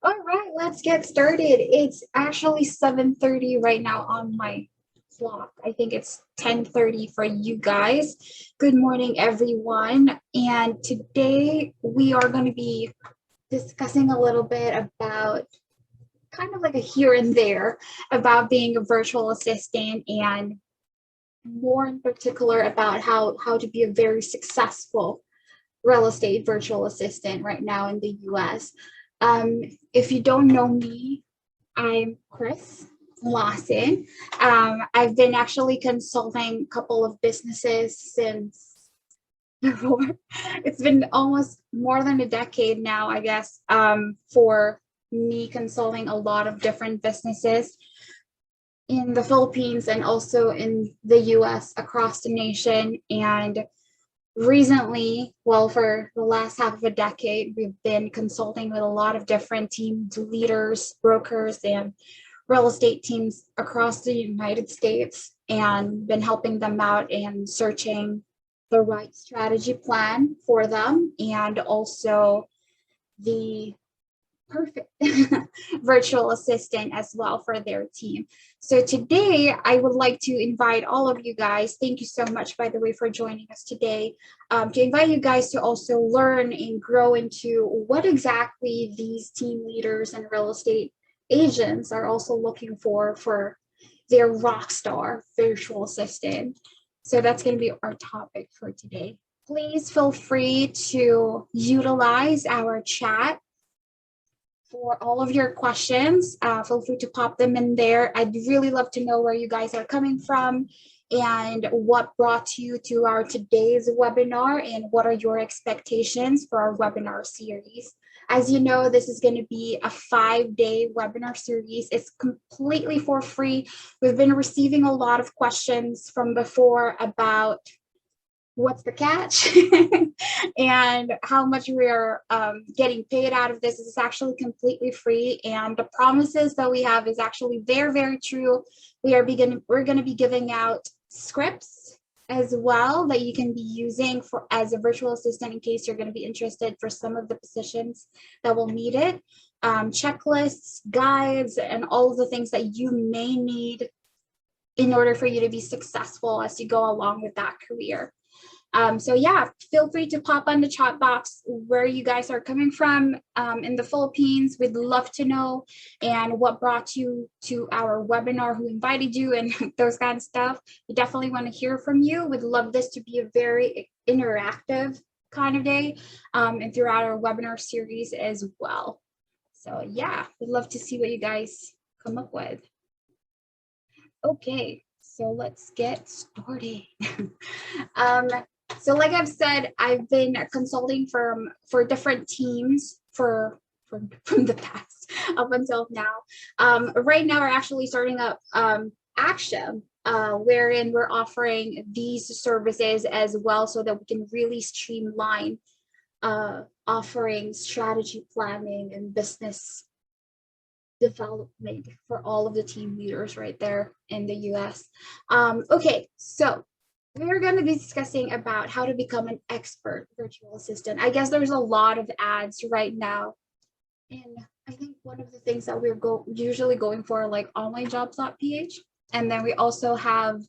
All right, let's get started. It's actually 7:30 right now on my clock. I think it's 10:30 for you guys. Good morning, everyone. And today we are going to be discussing a little bit about kind of like a here and there about being a virtual assistant and more in particular about how to be a very successful real estate virtual assistant right now in the US. Um, if you don't know me, I'm Chris Lawson. I've been actually consulting a couple of businesses since before. It's been almost more than a decade now, I guess, for me consulting a lot of different businesses in the Philippines and also in the US across the nation. And recently, well, for the last half of a decade, we've been consulting with a lot of different teams, leaders, brokers, and real estate teams across the United States and been helping them out and searching the right strategy plan for them and also the perfect virtual assistant as well for their team. So today I would like to invite all of you guys, thank you so much by the way for joining us today, to invite you guys to also learn and grow into what exactly these team leaders and real estate agents are also looking for their rock star virtual assistant. So that's going to be our topic for today. Please feel free to utilize our chat for all of your questions. Feel free to pop them in there. I'd really love to know where you guys are coming from and what brought you to our today's webinar and what are your expectations for our webinar series. As you know, this is going to be a 5-day webinar series. It's completely for free. We've been receiving a lot of questions from before about what's the catch and how much we're getting paid out of this. Is actually completely free, and the promises that we have is actually very, very true. We're going to be giving out scripts as well that you can be using for as a virtual assistant in case you're going to be interested for some of the positions that will need it. Checklists, guides, and all of the things that you may need in order for you to be successful as you go along with that career. So yeah, feel free to pop on the chat box where you guys are coming from in the Philippines. We'd love to know and what brought you to our webinar, who invited you and those kind of stuff. We definitely want to hear from you. We'd love this to be a very interactive kind of day and throughout our webinar series as well. So yeah, we'd love to see what you guys come up with. Okay, so let's get started. So like I've said, I've been consulting for different teams from the past up until now. Right now, we're actually starting up Axiom, wherein we're offering these services as well so that we can really streamline offering strategy planning and business development for all of the team leaders right there in the US. Okay, so we're going to be discussing about how to become an expert virtual assistant. I guess there's a lot of ads right now. And I think one of the things that we're usually going for like onlinejobs.ph. And then we also have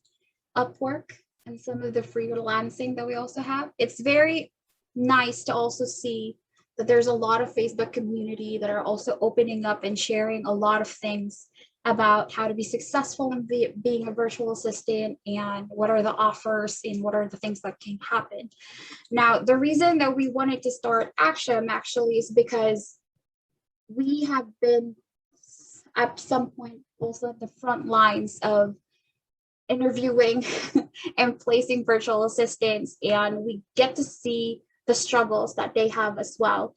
Upwork and some of the freelancing that we also have. It's very nice to also see that there's a lot of Facebook community that are also opening up and sharing a lot of things about how to be successful in being a virtual assistant and what are the offers and what are the things that can happen. Now, the reason that we wanted to start Axiom actually is because we have been at some point also at the front lines of interviewing and placing virtual assistants, and we get to see the struggles that they have as well.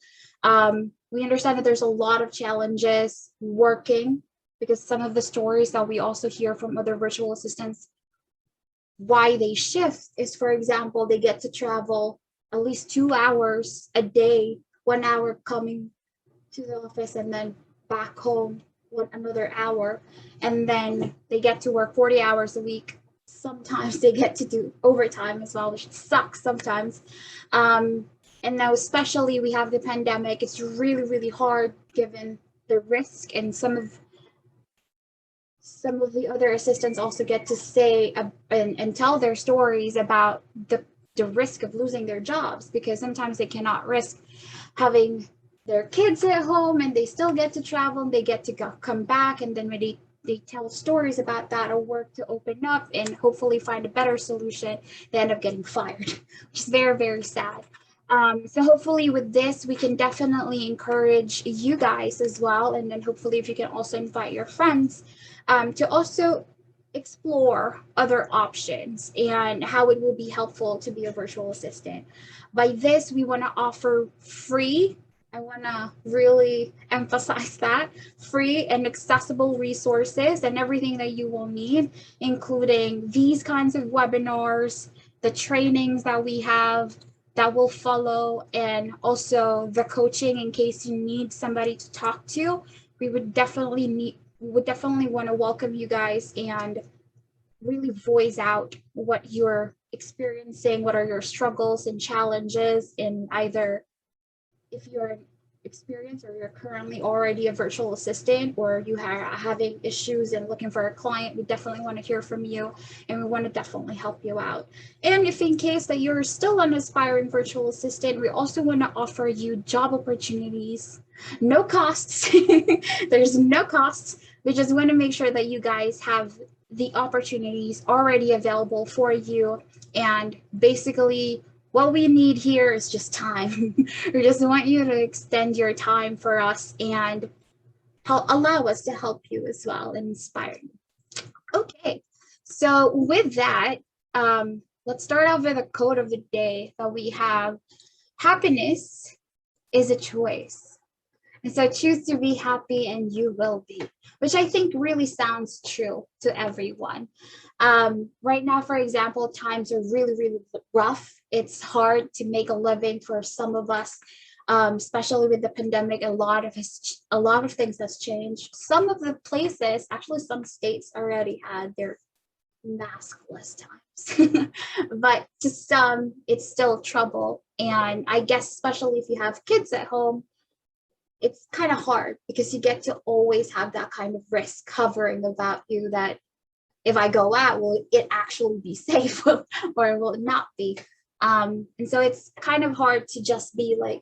We understand that there's a lot of challenges working because some of the stories that we also hear from other virtual assistants, why they shift is, for example, they get to travel at least 2 hours a day, 1 hour coming to the office and then back home another hour, and then they get to work 40 hours a week. Sometimes they get to do overtime as well, which sucks sometimes. And now especially we have the pandemic. It's really, really hard given the risk, and some of the other assistants also get to say and tell their stories about the risk of losing their jobs, because sometimes they cannot risk having their kids at home and they still get to travel and they get to come back, and then when they tell stories about that or work to open up and hopefully find a better solution, they end up getting fired, which is very, very sad. So hopefully with this, we can definitely encourage you guys as well. And then hopefully if you can also invite your friends to also explore other options and how it will be helpful to be a virtual assistant. By this, we want to offer free, I want to really emphasize that, free and accessible resources and everything that you will need, including these kinds of webinars, the trainings that we have that will follow, and also the coaching in case you need somebody to talk to. We would definitely want to welcome you guys and really voice out what you're experiencing, what are your struggles and challenges in either if you're experienced or you're currently already a virtual assistant, or you are having issues and looking for a client. We definitely want to hear from you, and we want to definitely help you out. And if in case that you're still an aspiring virtual assistant, we also want to offer you job opportunities, no costs. There's no costs. We just want to make sure that you guys have the opportunities already available for you, and basically what we need here is just time. We just want you to extend your time for us and allow us to help you as well and inspire you. Okay, so with that, let's start off with a quote of the day that we have. Happiness is a choice. And so choose to be happy and you will be, which I think really sounds true to everyone. Right now, for example, times are really, really rough. It's hard to make a living for some of us, especially with the pandemic. A lot of things has changed. Some of the places, actually some states already had their maskless times, but to some, it's still trouble. And I guess especially if you have kids at home, it's kind of hard because you get to always have that kind of risk hovering about you, that if I go out, will it actually be safe or will it not be? And so it's kind of hard to just be like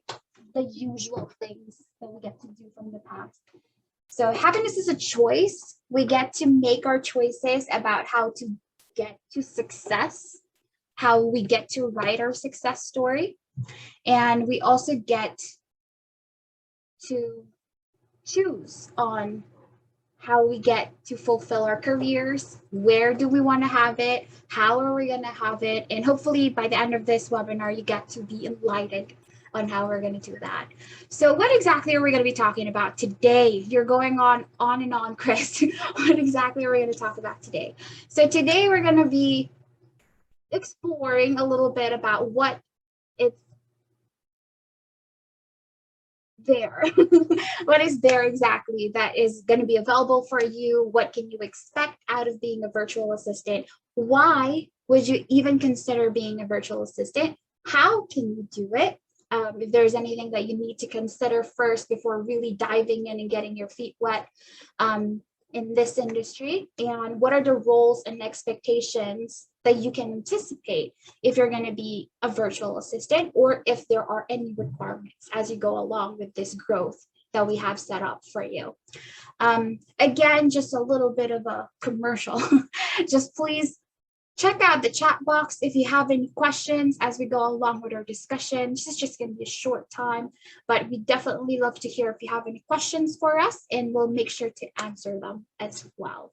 the usual things that we get to do from the past. So happiness is a choice. We get to make our choices about how to get to success, how we get to write our success story. And we also get to choose on how we get to fulfill our careers, where do we want to have it, how are we going to have it, and hopefully by the end of this webinar, you get to be enlightened on how we're going to do that. So what exactly are we going to be talking about today? You're going on and on, Chris. What exactly are we going to talk about today? So today we're going to be exploring a little bit about what it's there. What is there exactly that is going to be available for you? What can you expect out of being a virtual assistant? Why would you even consider being a virtual assistant? How can you do it? If there's anything that you need to consider first before really diving in and getting your feet wet in this industry, and what are the roles and expectations that you can anticipate if you're going to be a virtual assistant, or if there are any requirements as you go along with this growth that we have set up for you. Again, just a little bit of a commercial. Just please check out the chat box if you have any questions as we go along with our discussion. This is just going to be a short time, but we definitely love to hear if you have any questions for us, and we'll make sure to answer them as well.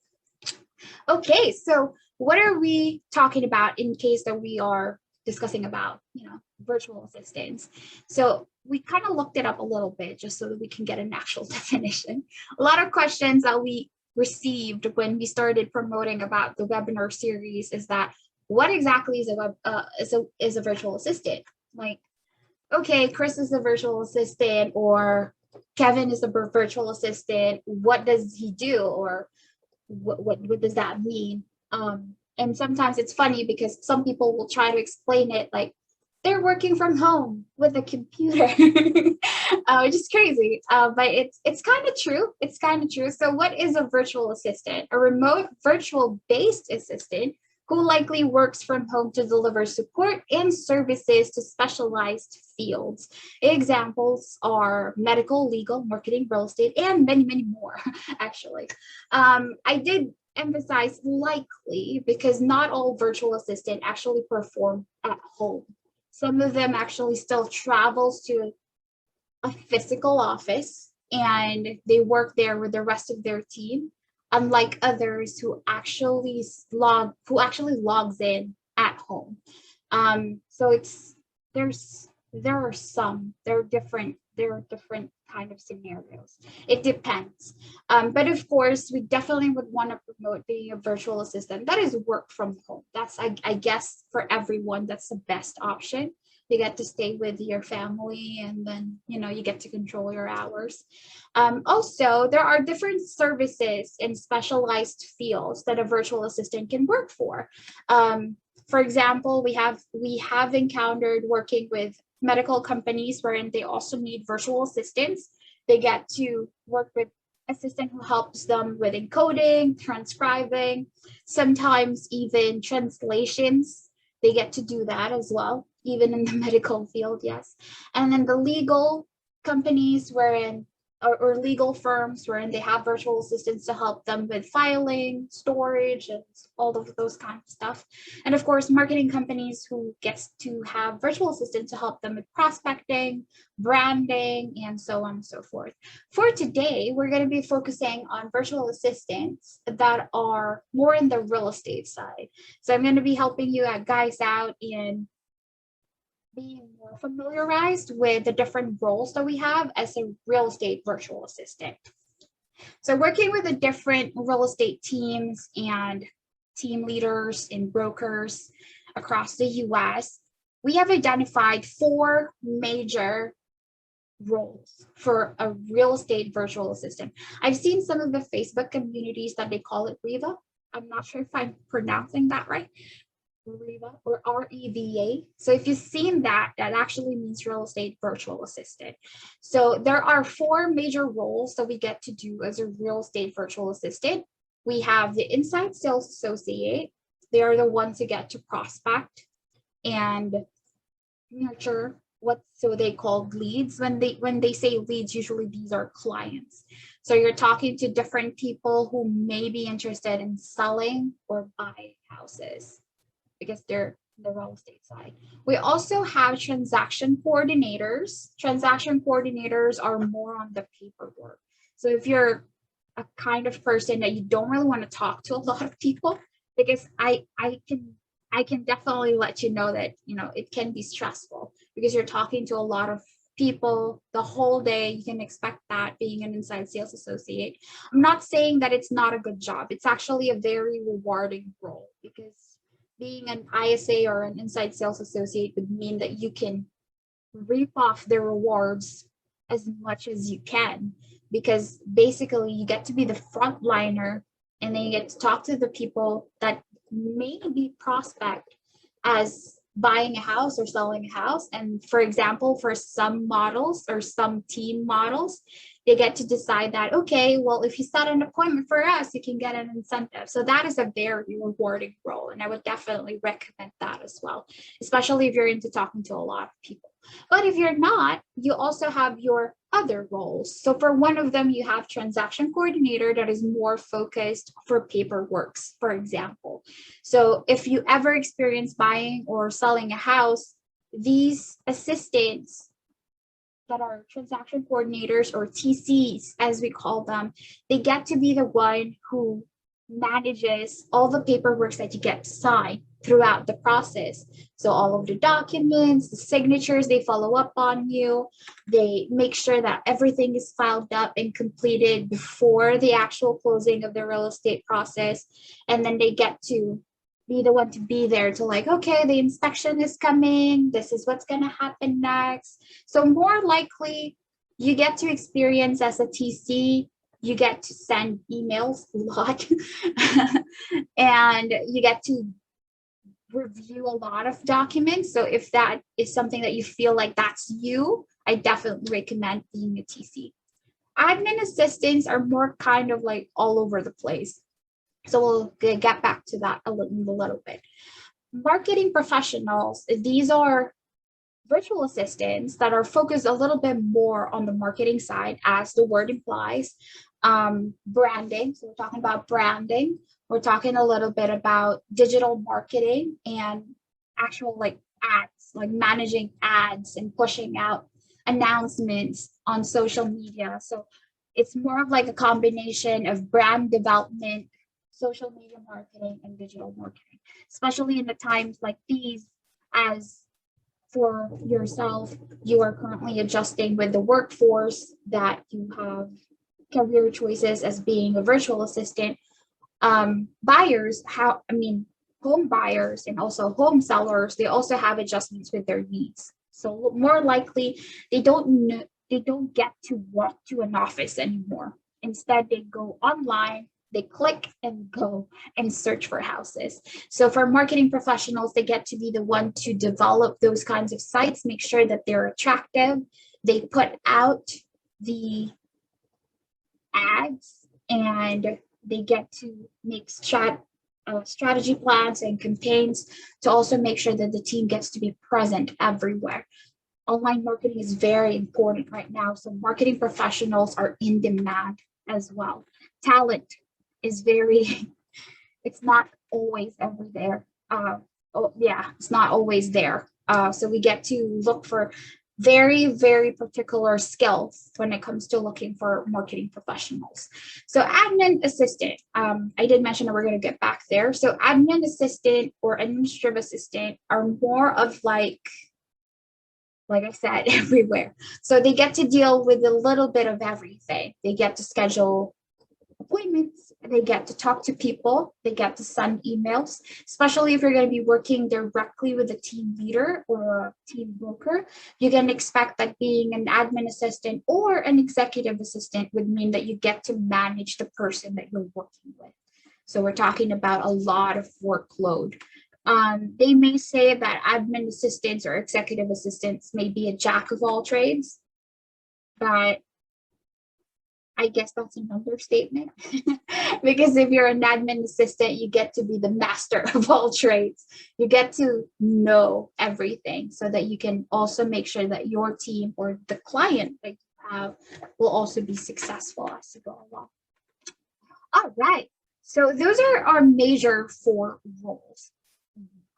Okay, so what are we talking about in case that we are discussing about, virtual assistants? So we kind of looked it up a little bit just so that we can get an actual definition. A lot of questions that we received when we started promoting about the webinar series is that, what exactly is a virtual assistant? Like, okay, Chris is a virtual assistant, or Kevin is a virtual assistant. What does he do, or what does that mean? And sometimes it's funny because some people will try to explain it like they're working from home with a computer. which is crazy. But it's kind of true. It's kind of true. So what is a virtual assistant? A remote virtual based assistant who likely works from home to deliver support and services to specialized fields. Examples are medical, legal, marketing, real estate, and many, many more, actually. I did emphasize likely because not all virtual assistant actually perform at home. Some of them actually still travels to a physical office and they work there with the rest of their team, unlike others who actually logs in at home. So there are different kind of scenarios. It depends. But of course, we definitely would want to promote being a virtual assistant that is work from home. That's I guess for everyone, that's the best option. You get to stay with your family and then you get to control your hours. Also, there are different services in specialized fields that a virtual assistant can work for. For example, we have encountered working with medical companies wherein they also need virtual assistants. They get to work with assistant who helps them with encoding, transcribing, sometimes even translations. They get to do that as well, even in the medical field, yes. And then the legal companies or legal firms wherein they have virtual assistants to help them with filing, storage, and all of those kinds of stuff. And of course, marketing companies who gets to have virtual assistants to help them with prospecting, branding, and so on and so forth. For today, we're going to be focusing on virtual assistants that are more in the real estate side. So I'm going to be helping you guys out in being more familiarized with the different roles that we have as a real estate virtual assistant. So working with the different real estate teams and team leaders and brokers across the US, we have identified 4 major roles for a real estate virtual assistant. I've seen some of the Facebook communities that they call it REVA. I'm not sure if I'm pronouncing that right. REVA or REVA. So if you've seen that, that actually means real estate virtual assistant. So there are 4 major roles that we get to do as a real estate virtual assistant. We have the inside sales associate. They are the ones who get to prospect and nurture so they call leads. When they say leads, usually these are clients. So you're talking to different people who may be interested in selling or buying houses, because they're the real estate side. We also have transaction coordinators. Transaction coordinators are more on the paperwork. So if you're a kind of person that you don't really want to talk to a lot of people, because I can definitely let you know that it can be stressful because you're talking to a lot of people the whole day. You can expect that being an inside sales associate. I'm not saying that it's not a good job. It's actually a very rewarding role, because being an ISA or an inside sales associate would mean that you can reap off the rewards as much as you can, because basically you get to be the frontliner and then you get to talk to the people that may be prospect as buying a house or selling a house. And for example, for some models or some team models, they get to decide that, okay, well, if you set an appointment for us, you can get an incentive. So that is a very rewarding role. And I would definitely recommend that as well, especially if you're into talking to a lot of people. But if you're not, you also have your other roles. So for one of them, you have transaction coordinator that is more focused for paperwork, for example. So if you ever experience buying or selling a house, these assistants that are transaction coordinators, or TCs as we call them, they get to be the one who manages all the paperwork that you get to sign throughout the process. So all of the documents, the signatures, they follow up on you. They make sure that everything is filed up and completed before the actual closing of the real estate process. And then they get to be the one to be there to like, okay, the inspection is coming. This is what's going to happen next. So more likely you get to experience as a TC, you get to send emails a lot and you get to review a lot of documents. So if that is something that you feel like that's you, I definitely recommend being a TC. Admin assistants are more kind of like all over the place. So we'll get back to that a little bit. Marketing professionals, these are virtual assistants that are focused a little bit more on the marketing side, as the word implies. Branding, so we're talking about branding. We're talking a little bit about digital marketing and actual like ads, like managing ads and pushing out announcements on social media. So it's more of like a combination of brand development, social media marketing, and digital marketing, especially in the times like these. As for yourself, you are currently adjusting with the workforce, that you have career choices as being a virtual assistant. Buyers, home buyers and also home sellers, they also have adjustments with their needs. So more likely, they don't get to walk to an office anymore. Instead, they go online, they click and go and search for houses. So for marketing professionals, they get to be the one to develop those kinds of sites, make sure that they're attractive. They put out the ads, and they get to make strategy plans and campaigns to also make sure that the team gets to be present everywhere. Online marketing is very important right now, so marketing professionals are in demand as well. Talent is very, it's not always ever there. It's not always there. So we get to look for very, very particular skills when it comes to looking for marketing professionals. So admin assistant, I did mention that we're going to get back there. So admin assistant or administrative assistant are more of like I said, everywhere. So they get to deal with a little bit of everything. They get to schedule appointments, they get to talk to people, they get to send emails, especially if you're going to be working directly with a team leader or a team broker. You can expect that being an admin assistant or an executive assistant would mean that you get to manage the person that you're working with. So we're talking about a lot of workload. They may say that admin assistants or executive assistants may be a jack of all trades, but I guess that's an understatement. Because if you're an admin assistant, you get to be the master of all trades. You get to know everything so that you can also make sure that your team or the client that you have will also be successful as you go along. All right. So those are our major 4 roles.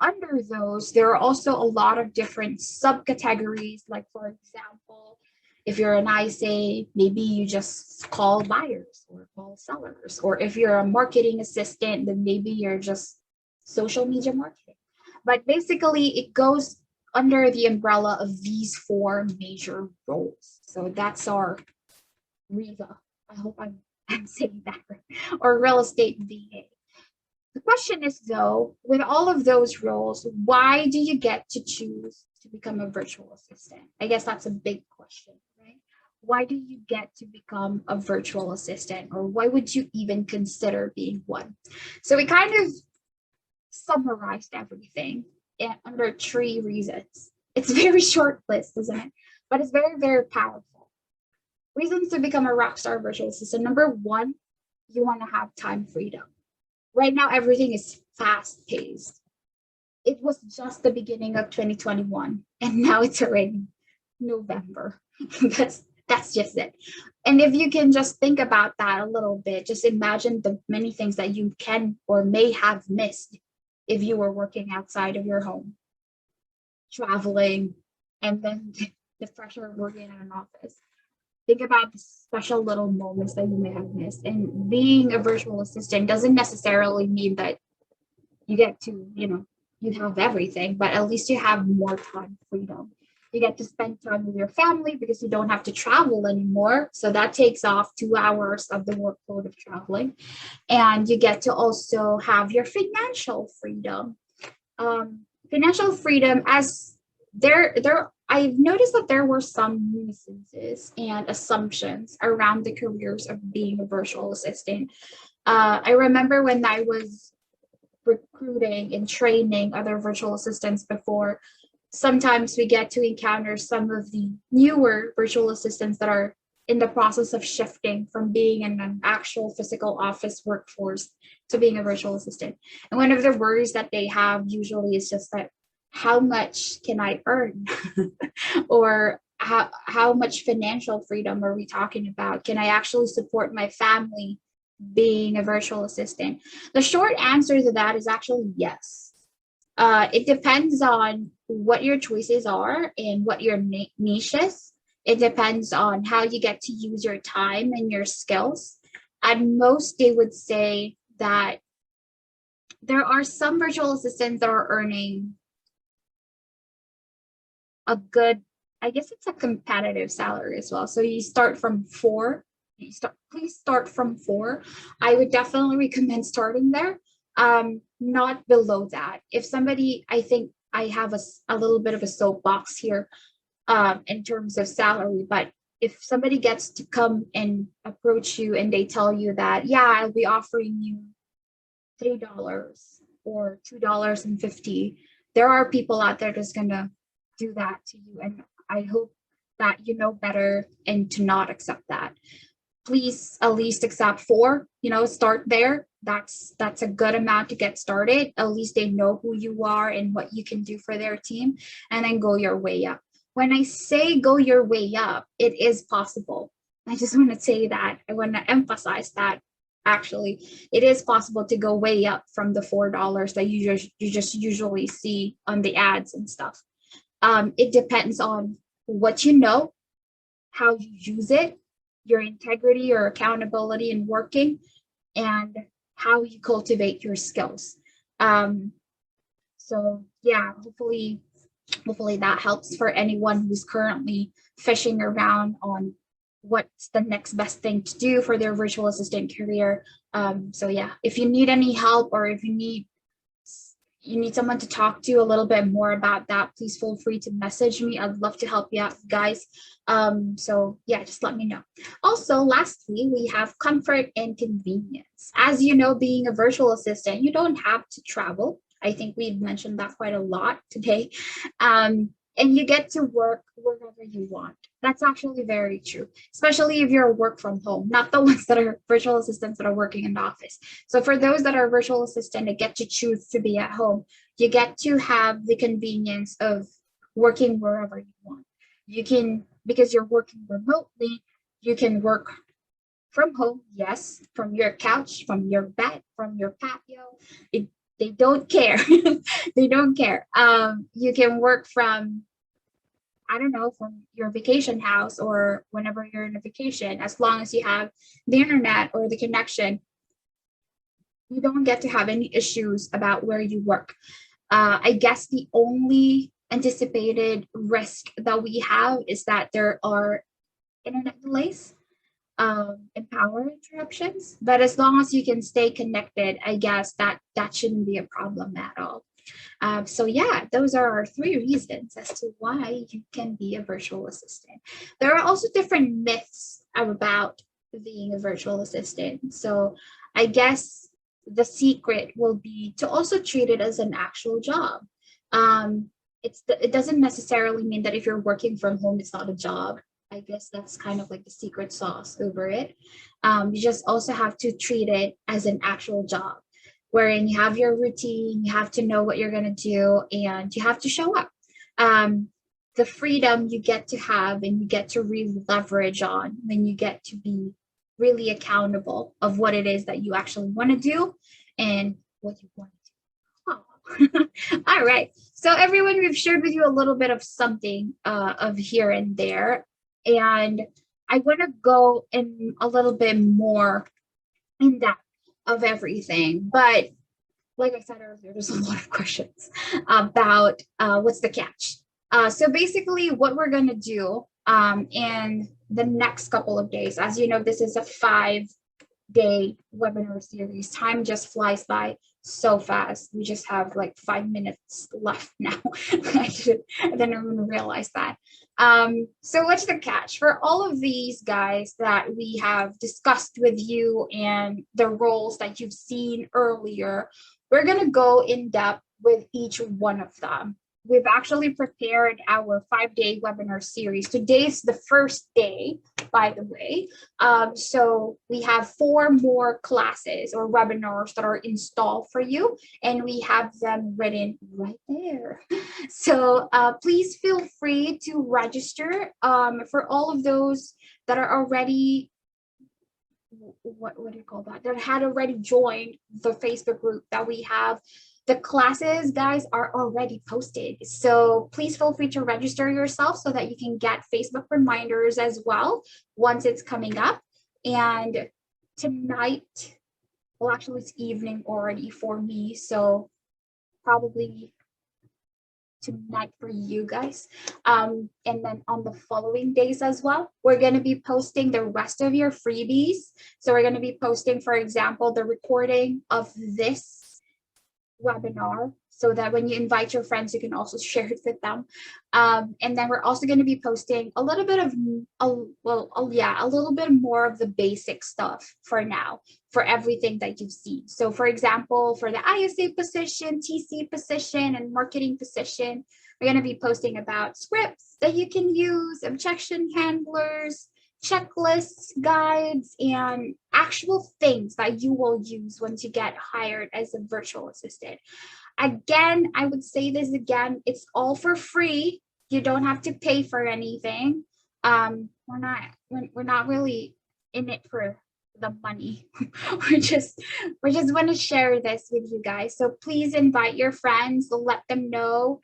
Under those, there are also a lot of different subcategories. Like, for example, if you're an ISA, maybe you just call buyers or call sellers. Or if you're a marketing assistant, then maybe you're just social media marketing. But basically, it goes under the umbrella of these 4 major roles. So that's our REVA. I hope I'm saying that right. Or real estate VA. The question is, though, with all of those roles, why do you get to choose to become a virtual assistant? I guess that's a big question, right? Why do you get to become a virtual assistant, or why would you even consider being one? So we kind of summarized everything under 3 reasons. It's a very short list, isn't it? But it's very, very powerful. Reasons to become a rockstar virtual assistant. Number 1, you want to have time freedom. Right now, everything is fast-paced. It was just the beginning of 2021, and now it's already November. That's just it. And if you can just think about that a little bit, just imagine the many things that you can or may have missed if you were working outside of your home, traveling, and then the pressure of working in an office. Think about the special little moments that you may have missed. And being a virtual assistant doesn't necessarily mean that you get to, you have everything, but at least you have more time freedom. You get to spend time with your family because you don't have to travel anymore. So that takes off 2 hours of the workload of traveling. And you get to also have your financial freedom. Financial freedom, as I've noticed that there were some nuisances and assumptions around the careers of being a virtual assistant. I remember when I was recruiting and training other virtual assistants before, sometimes we get to encounter some of the newer virtual assistants that are in the process of shifting from being in an actual physical office workforce to being a virtual assistant. And one of the worries that they have usually is just that, how much can I earn? Or how much financial freedom are we talking about? Can I actually support my family being a virtual assistant? The short answer to that is actually yes. It depends on what your choices are and what your niche is. It depends on how you get to use your time and your skills. At most, they would say that there are some virtual assistants that are earning a good, I guess it's a competitive salary as well. So you start from four. Please start from four. I would definitely recommend starting there. Not below that. If somebody, I think I have a little bit of a soapbox here in terms of salary, but if somebody gets to come and approach you and they tell you that, yeah, I'll be offering you $3 or $2.50, there are people out there that's gonna do that to you, and I hope that you know better and to not accept that. Please at least accept four, start there. That's a good amount to get started. At least they know who you are and what you can do for their team, and then go your way up. When I say go your way up, it is possible. I just want to say that. I want to emphasize that. Actually, it is possible to go way up from the $4 that you just usually see on the ads and stuff. It depends on what you know, how you use it, your integrity, your accountability in working, and how you cultivate your skills. So yeah, hopefully that helps for anyone who's currently fishing around on what's the next best thing to do for their virtual assistant career. So yeah, if you need any help, or if you need someone to talk to a little bit more about that, please feel free to message me. I'd love to help you out, guys. So yeah, just let me know. Also, lastly, we have comfort and convenience. As you know, being a virtual assistant, you don't have to travel. I think we've mentioned that quite a lot today. And you get to work wherever you want. That's actually very true, especially if you're work from home, not the ones that are virtual assistants that are working in the office. So for those that are virtual assistant that get to choose to be at home, you get to have the convenience of working wherever you want. You can, because you're working remotely, you can work from home, yes, from your couch, from your bed, from your patio. They don't care. They don't care. You can work from, I don't know, from your vacation house or whenever you're in a vacation, as long as you have the internet or the connection. You don't get to have any issues about where you work. I guess the only anticipated risk that we have is that there are internet delays and power interruptions. But as long as you can stay connected, I guess that shouldn't be a problem at all. So yeah, those are our 3 reasons as to why you can be a virtual assistant. There are also different myths about being a virtual assistant. So I guess the secret will be to also treat it as an actual job. It doesn't necessarily mean that if you're working from home, it's not a job. I guess that's kind of like the secret sauce over it. You just also have to treat it as an actual job, wherein you have your routine, you have to know what you're going to do, and you have to show up. The freedom you get to have and you get to really leverage on when you get to be really accountable of what it is that you actually want to do and what you want to do. Oh. All right. So everyone, we've shared with you a little bit of something of here and there. And I want to go in a little bit more in depth of everything. But like I said earlier, there's a lot of questions about what's the catch. So basically what we're going to do in the next couple of days, as you know, this is a 5-day webinar series. Time just flies by so fast. We just have like 5 minutes left now. I didn't even realize that. So what's the catch? For all of these guys that we have discussed with you and the roles that you've seen earlier, we're going to go in depth with each one of them. we've actually prepared our 5-day webinar series. Today's the first day, by the way. So we have 4 more classes or webinars that are installed for you, and we have them written right there. So please feel free to register for all of those that are already, what do you call that, that had already joined the Facebook group that we have. The classes, guys, are already posted. So please feel free to register yourself so that you can get Facebook reminders as well once it's coming up. And tonight, well, actually it's evening already for me, so probably tonight for you guys. And then on the following days as well, we're going to be posting the rest of your freebies. So we're going to be posting, for example, the recording of this webinar, so that when you invite your friends, you can also share it with them. And then we're also going to be posting a little bit of, a little bit more of the basic stuff for now, for everything that you've seen. So for example, for the ISA position, TC position, and marketing position, we're going to be posting about scripts that you can use, objection handlers, checklists, guides, and actual things that you will use once you get hired as a virtual assistant. Again, I would say this again, it's all for free. You don't have to pay for anything. We're not really in it for the money. we're just want to share this with you guys. So please invite your friends, let them know.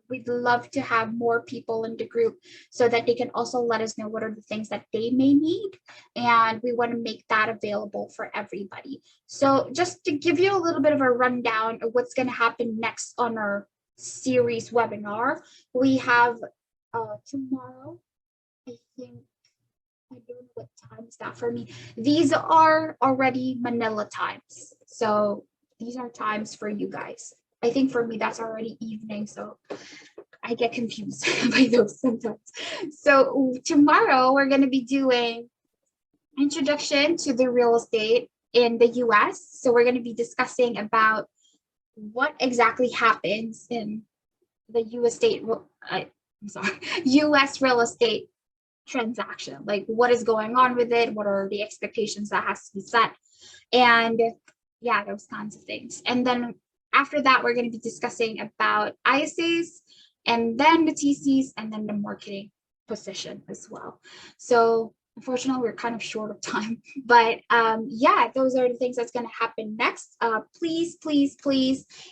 We'd love to have more people in the group so that they can also let us know what are the things that they may need, and we want to make that available for everybody. So just to give you a little bit of a rundown of what's going to happen next on our series webinar, we have tomorrow, I think, I don't know what time is that for me. These are already Manila times. So these are times for you guys. I think for me, that's already evening. So I get confused by those sometimes. So tomorrow we're going to be doing introduction to the real estate in the US. So we're going to be discussing about what exactly happens in the US real estate transaction, like what is going on with it, what are the expectations that has to be set, and yeah, those kinds of things. And then after that, we're going to be discussing about ISAs, and then the TCs, and then the marketing position as well. So unfortunately, we're kind of short of time, but yeah, those are the things that's going to happen next. Please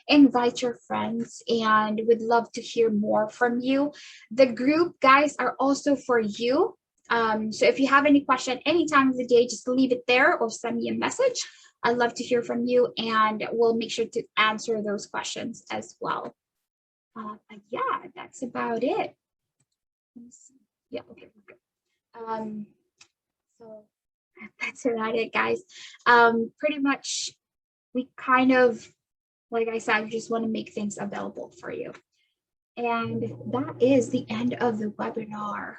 invite your friends, and we'd love to hear more from you. The group, guys, are also for you. So if you have any question any time of the day, just leave it there or send me a message. I'd love to hear from you, and we'll make sure to answer those questions as well. Yeah, that's about it. Yeah, okay, good. So that's about it, guys. Pretty much, we kind of, like I said, just want to make things available for you. And that is the end of the webinar.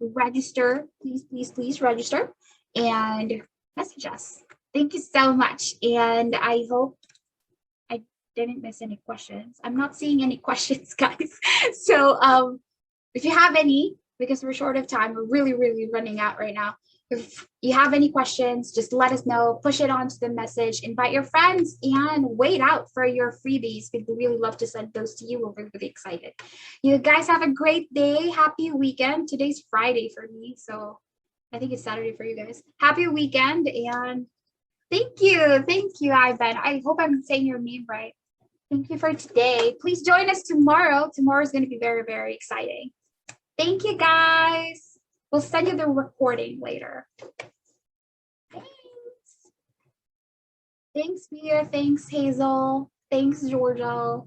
Register, please register and message us. Thank you so much. And I hope I didn't miss any questions. I'm not seeing any questions, guys. So if you have any, because we're short of time, we're really running out right now. If you have any questions, just let us know, push it onto the message, invite your friends, and wait out for your freebies. We'd really love to send those to you. We're really excited. You guys have a great day. Happy weekend. Today's Friday for me, so I think it's Saturday for you guys. Happy weekend, and thank you, Ivan. I hope I'm saying your name right. Thank you for today. Please join us tomorrow. Tomorrow is going to be very exciting. Thank you, guys. We'll send you the recording later. Thanks, Mia. Thanks, Hazel. Thanks, Georgia.